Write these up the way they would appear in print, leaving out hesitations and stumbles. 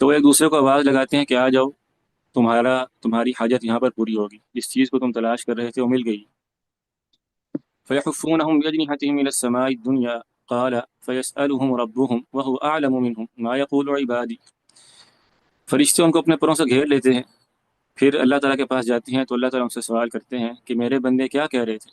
تو وہ ایک دوسرے کو آواز لگاتے ہیں کہ آ جاؤ، تمہاری حاجت یہاں پر پوری ہوگی، جس چیز کو تم تلاش کر رہے تھے وہ مل گئی۔ فَيَحُفُّونَهُمْ بِأَجْنِحَتِهِمْ إِلَى السَّمَاءِ الدُّنْيَا قَالَ فَيَسْأَلُهُمْ رَبُّهُمْ وَهُوَ أَعْلَمُ مِنْهُمْ مَا يَقُولُ عِبَادِي۔ فرشتے ان کو اپنے پروں سے گھیر لیتے ہیں، پھر اللہ تعالیٰ کے پاس جاتی ہیں تو اللہ تعالیٰ ان سے سوال کرتے ہیں کہ میرے بندے کیا کہہ رہے تھے؟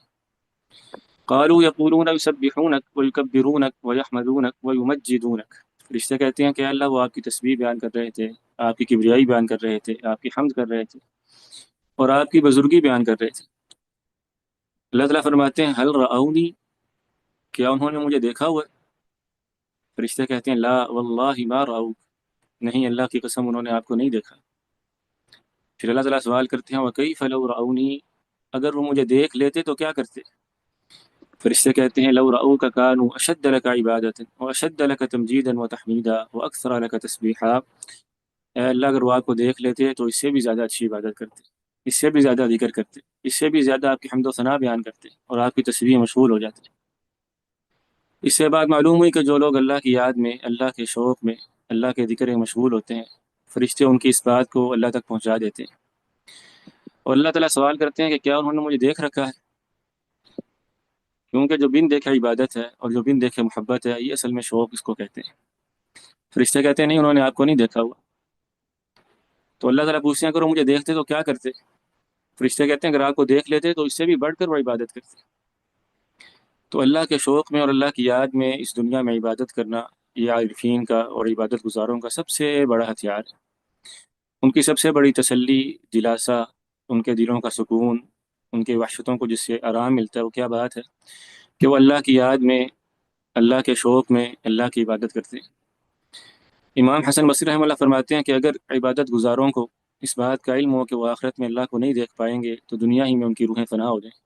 قالوا يقولون يسبحونك ويكبرونك ويحمدونك ويمجدونك۔ فرشتے کہتے ہیں کہ اللہ وہ آپ کی تسبیح بیان کر رہے تھے، آپ کی کبریائی بیان کر رہے تھے، آپ کی حمد کر رہے تھے اور آپ کی بزرگی بیان کر رہے تھے۔ اللہ تعالیٰ فرماتے ہیں هل رأونی، کیا انہوں نے مجھے دیکھا ہوا ہے؟ فرشتے کہتے ہیں لا واللہ ما رأوک، نہیں اللہ کی قسم انہوں نے آپ کو نہیں دیکھا۔ پھر اللہ تعالیٰ سوال کرتے ہیں وکیف لو رأونی، اگر وہ مجھے دیکھ لیتے تو کیا کرتے؟ فرشتے کہتے ہیں لو رأوک کانوا اشد لک عبادۃ واشد لک تمجیدا وتحمیدا واکثر لک تسبیحا۔ اے اللہ اگر وہ آپ کو دیکھ لیتے تو اس سے بھی زیادہ اچھی عبادت کرتے، اس سے بھی زیادہ ذکر کرتے، اس سے بھی زیادہ آپ کی حمد و ثنا بیان کرتے اور آپ کی تسبیح مشغول ہو جاتے۔ اس سے بات معلوم ہوئی کہ جو لوگ اللہ کی یاد میں، اللہ کے شوق میں، اللہ کے ذکر میں مشغول ہوتے ہیں، فرشتے ان کی اس بات کو اللہ تک پہنچا دیتے ہیں۔ اور اللہ تعالیٰ سوال کرتے ہیں کہ کیا انہوں نے مجھے دیکھ رکھا ہے؟ کیونکہ جو بن دیکھے عبادت ہے اور جو بن دیکھے محبت ہے، یہ اصل میں شوق اس کو کہتے ہیں۔ فرشتے کہتے ہیں نہیں انہوں نے آپ کو نہیں دیکھا ہوا۔ تو اللہ تعالیٰ پوچھتے ہیں اگر وہ مجھے دیکھتے تو کیا کرتے؟ فرشتے کہتے ہیں اگر آپ کو دیکھ لیتے تو اس سے بھی بڑھ کر وہ عبادت کرتے۔ تو اللہ کے شوق میں اور اللہ کی یاد میں اس دنیا میں عبادت کرنا، یہ عارفین کا اور عبادت گزاروں کا سب سے بڑا ہتھیار ہے۔ ان کی سب سے بڑی تسلی، دلاسا، ان کے دلوں کا سکون، ان کے وحشتوں کو جس سے آرام ملتا ہے، وہ کیا بات ہے کہ وہ اللہ کی یاد میں، اللہ کے شوق میں اللہ کی عبادت کرتے ہیں۔ امام حسن بصری رحمہ اللہ فرماتے ہیں کہ اگر عبادت گزاروں کو اس بات کا علم ہو کہ وہ آخرت میں اللہ کو نہیں دیکھ پائیں گے تو دنیا ہی میں ان کی روحیں فنا ہو جائیں،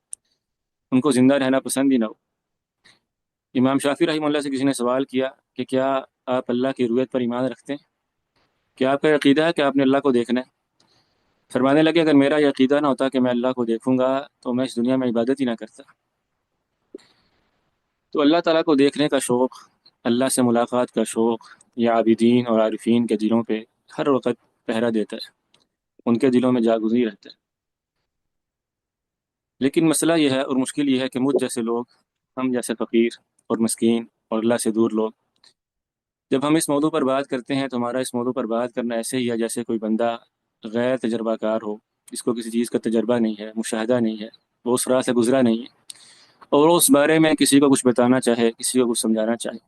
ان کو زندہ رہنا پسند ہی نہ ہو۔ امام شافعی رحمہ اللہ سے کسی نے سوال کیا کہ کیا آپ اللہ کی رؤیت پر ایمان رکھتے ہیں؟ کیا آپ کا عقیدہ ہے کہ آپ نے اللہ کو دیکھنا ہے؟ فرمانے لگے اگر میرا یہ عقیدہ نہ ہوتا کہ میں اللہ کو دیکھوں گا تو میں اس دنیا میں عبادت ہی نہ کرتا۔ تو اللہ تعالیٰ کو دیکھنے کا شوق، اللہ سے ملاقات کا شوق، یہ عابدین اور عارفین کے دلوں پہ ہر وقت پہرا دیتا ہے، ان کے دلوں میں جاگزی رہتا ہے۔ لیکن مسئلہ یہ ہے اور مشکل یہ ہے کہ مجھ جیسے لوگ، ہم جیسے فقیر اور مسکین اور اللہ سے دور لوگ، جب ہم اس موضوع پر بات کرتے ہیں تو ہمارا اس موضوع پر بات کرنا ایسے ہی ہے جیسے کوئی بندہ غیر تجربہ کار ہو، جس کو کسی چیز کا تجربہ نہیں ہے، مشاہدہ نہیں ہے، وہ اس راہ سے گزرا نہیں ہے اور وہ اس بارے میں کسی کو کچھ بتانا چاہے، کسی کو کچھ سمجھانا چاہے۔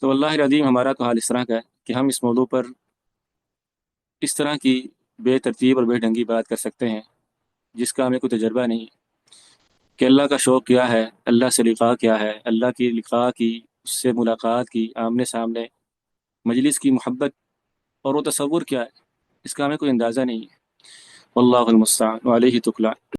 تو اللہ العظیم ہمارا تو حال اس طرح کا ہے کہ ہم اس موضوع پر اس طرح کی بے ترتیب اور بے ڈھنگی بات کر سکتے ہیں جس کا ہمیں کوئی تجربہ نہیں ہے کہ اللہ کا شوق کیا ہے، اللہ سے لقاء کیا ہے، اللہ کی لقاء کی، اس سے ملاقات کی، آمنے سامنے مجلس کی محبت اور وہ تصور کیا ہے، اس کا ہمیں کوئی اندازہ نہیں ہے۔ واللہ المستعان وعلیہ تکلان۔